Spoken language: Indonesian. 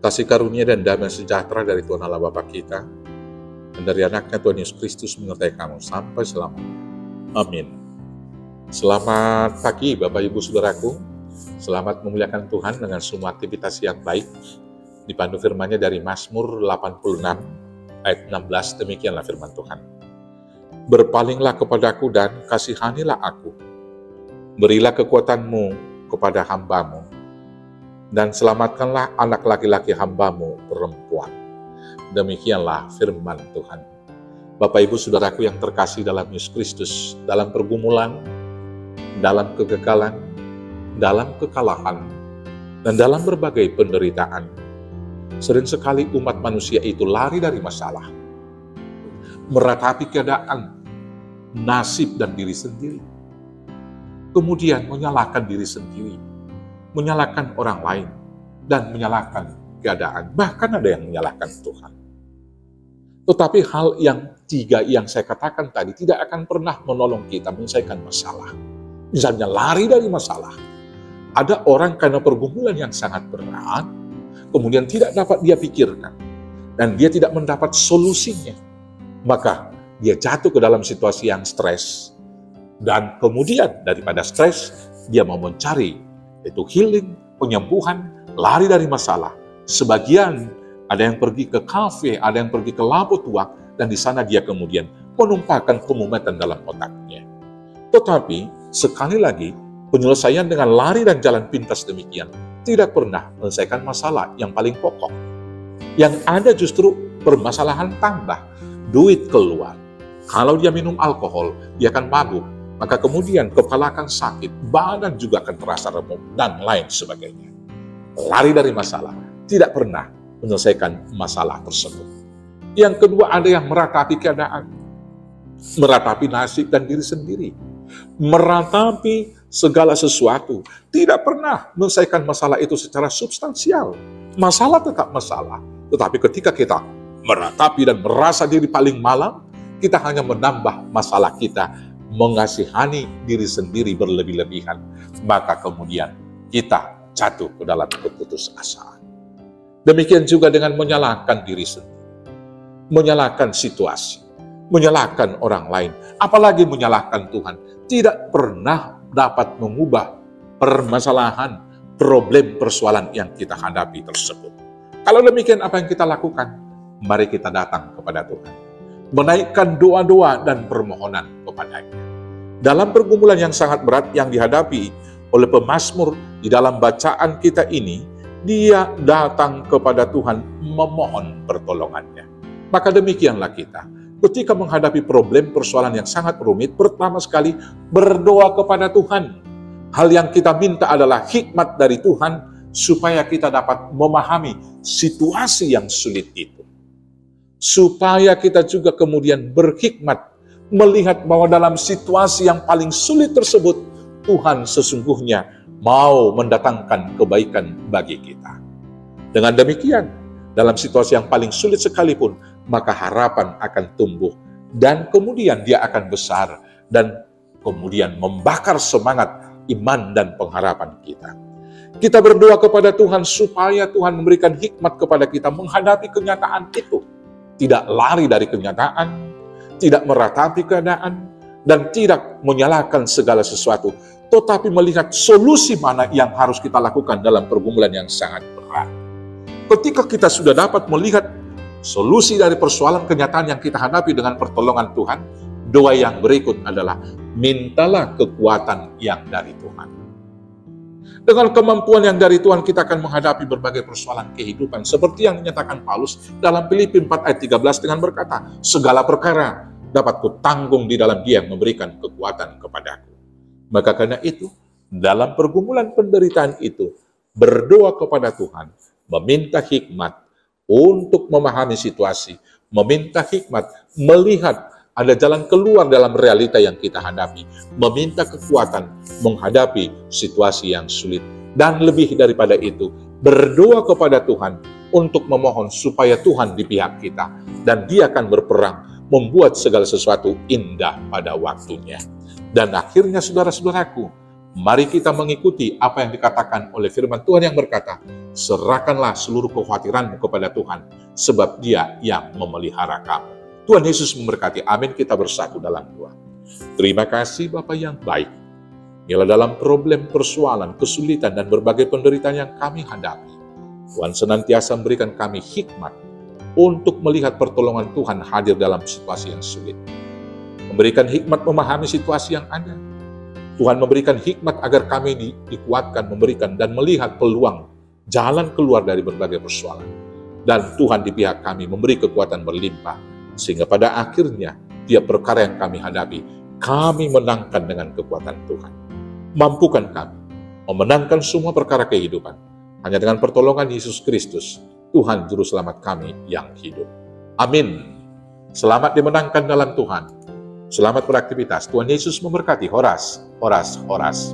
Kasih karunia dan damai sejahtera dari Tuhan Allah Bapa kita, dan dari anaknya Tuhan Yesus Kristus menyertai kamu sampai selamanya. Amin. Selamat pagi Bapak Ibu Saudaraku. Selamat memuliakan Tuhan dengan semua aktivitas yang baik. Dipandu firman-Nya dari Mazmur 86 ayat 16, demikianlah firman Tuhan. Berpalinglah kepadaku dan kasihanilah aku. Berilah kekuatan-Mu kepada hamba-Mu, dan selamatkanlah anak laki-laki hamba-Mu perempuan. Demikianlah firman Tuhan. Bapak Ibu Saudaraku yang terkasih dalam Yesus Kristus, dalam pergumulan, dalam kegagalan, dalam kekalahan, dan dalam berbagai penderitaan, sering sekali umat manusia itu lari dari masalah, meratapi keadaan, nasib dan diri sendiri, kemudian menyalahkan diri sendiri, menyalahkan orang lain, dan menyalahkan keadaan. Bahkan ada yang menyalahkan Tuhan. Tetapi hal yang tiga yang saya katakan tadi tidak akan pernah menolong kita menyelesaikan masalah. Misalnya lari dari masalah. Ada orang karena pergumulan yang sangat berat, kemudian tidak dapat dia pikirkan, dan dia tidak mendapat solusinya. Maka dia jatuh ke dalam situasi yang stres. Dan kemudian daripada stres, dia mau mencari itu healing, penyembuhan, lari dari masalah. Sebagian ada yang pergi ke kafe, ada yang pergi ke lampu tua, dan di sana dia kemudian menumpahkan kemumatan dalam otaknya. Tetapi sekali lagi, penyelesaian dengan lari dan jalan pintas demikian tidak pernah menyelesaikan masalah yang paling pokok. Yang ada justru permasalahan tambah, duit keluar. Kalau dia minum alkohol, dia akan mabuk. Maka kemudian kepala akan sakit, badan juga akan terasa remuk, dan lain sebagainya. Lari dari masalah, tidak pernah menyelesaikan masalah tersebut. Yang kedua, ada yang meratapi keadaan, meratapi nasib dan diri sendiri, meratapi segala sesuatu, tidak pernah menyelesaikan masalah itu secara substansial. Masalah tetap masalah, tetapi ketika kita meratapi dan merasa diri paling malam, kita hanya menambah masalah kita, mengasihani diri sendiri berlebih-lebihan, maka kemudian kita jatuh ke dalam keputusasaan. Demikian juga dengan menyalahkan diri sendiri, menyalahkan situasi, menyalahkan orang lain, apalagi menyalahkan Tuhan, tidak pernah dapat mengubah permasalahan, problem, persoalan yang kita hadapi tersebut. Kalau demikian, apa yang kita lakukan? Mari kita datang kepada Tuhan, menaikkan doa-doa dan permohonan kepadanya. Dalam pergumulan yang sangat berat yang dihadapi oleh pemazmur di dalam bacaan kita ini, dia datang kepada Tuhan memohon pertolongannya. Maka demikianlah kita. Ketika menghadapi problem persoalan yang sangat rumit, pertama sekali berdoa kepada Tuhan. Hal yang kita minta adalah hikmat dari Tuhan supaya kita dapat memahami situasi yang sulit itu. Supaya kita juga kemudian berhikmat melihat bahwa dalam situasi yang paling sulit tersebut, Tuhan sesungguhnya mau mendatangkan kebaikan bagi kita. Dengan demikian, dalam situasi yang paling sulit sekalipun, maka harapan akan tumbuh, dan kemudian dia akan besar, dan kemudian membakar semangat iman dan pengharapan kita. Kita berdoa kepada Tuhan supaya Tuhan memberikan hikmat kepada kita menghadapi kenyataan itu. Tidak lari dari kenyataan, tidak meratapi keadaan, dan tidak menyalahkan segala sesuatu, tetapi melihat solusi mana yang harus kita lakukan dalam pergumulan yang sangat berat. Ketika kita sudah dapat melihat solusi dari persoalan kenyataan yang kita hadapi dengan pertolongan Tuhan, doa yang berikut adalah, mintalah kekuatan yang dari Tuhan. Dengan kemampuan yang dari Tuhan, kita akan menghadapi berbagai persoalan kehidupan, seperti yang dinyatakan Paulus dalam Filipi 4 ayat 13 dengan berkata, segala perkara dapat kutanggung di dalam Dia yang memberikan kekuatan kepadaku. Maka karena itu, dalam pergumulan penderitaan itu, berdoa kepada Tuhan, meminta hikmat untuk memahami situasi, meminta hikmat melihat ada jalan keluar dalam realita yang kita hadapi, meminta kekuatan menghadapi situasi yang sulit, dan lebih daripada itu, berdoa kepada Tuhan untuk memohon supaya Tuhan di pihak kita, dan Dia akan berperang, membuat segala sesuatu indah pada waktunya. Dan akhirnya saudara-saudaraku, Mari kita mengikuti apa yang dikatakan oleh firman Tuhan yang berkata, serahkanlah seluruh kekhawatiranmu kepada Tuhan, sebab Dia yang memelihara kamu. Tuhan Yesus memberkati. Amin. Kita bersatu dalam doa. Terima kasih Bapa yang baik. Bila dalam problem, persoalan, kesulitan, dan berbagai penderitaan yang kami hadapi, Tuhan senantiasa memberikan kami hikmat untuk melihat pertolongan Tuhan hadir dalam situasi yang sulit. Memberikan hikmat memahami situasi yang ada. Tuhan memberikan hikmat agar kami dikuatkan, memberikan dan melihat peluang jalan keluar dari berbagai persoalan. Dan Tuhan di pihak kami memberi kekuatan berlimpah, sehingga pada akhirnya tiap perkara yang kami hadapi, kami menangkan dengan kekuatan Tuhan. Mampukan kami memenangkan semua perkara kehidupan, hanya dengan pertolongan Yesus Kristus, Tuhan Juru Selamat kami yang hidup. Amin. Selamat dimenangkan dalam Tuhan. Selamat beraktivitas. Tuhan Yesus memberkati. Horas, horas, horas.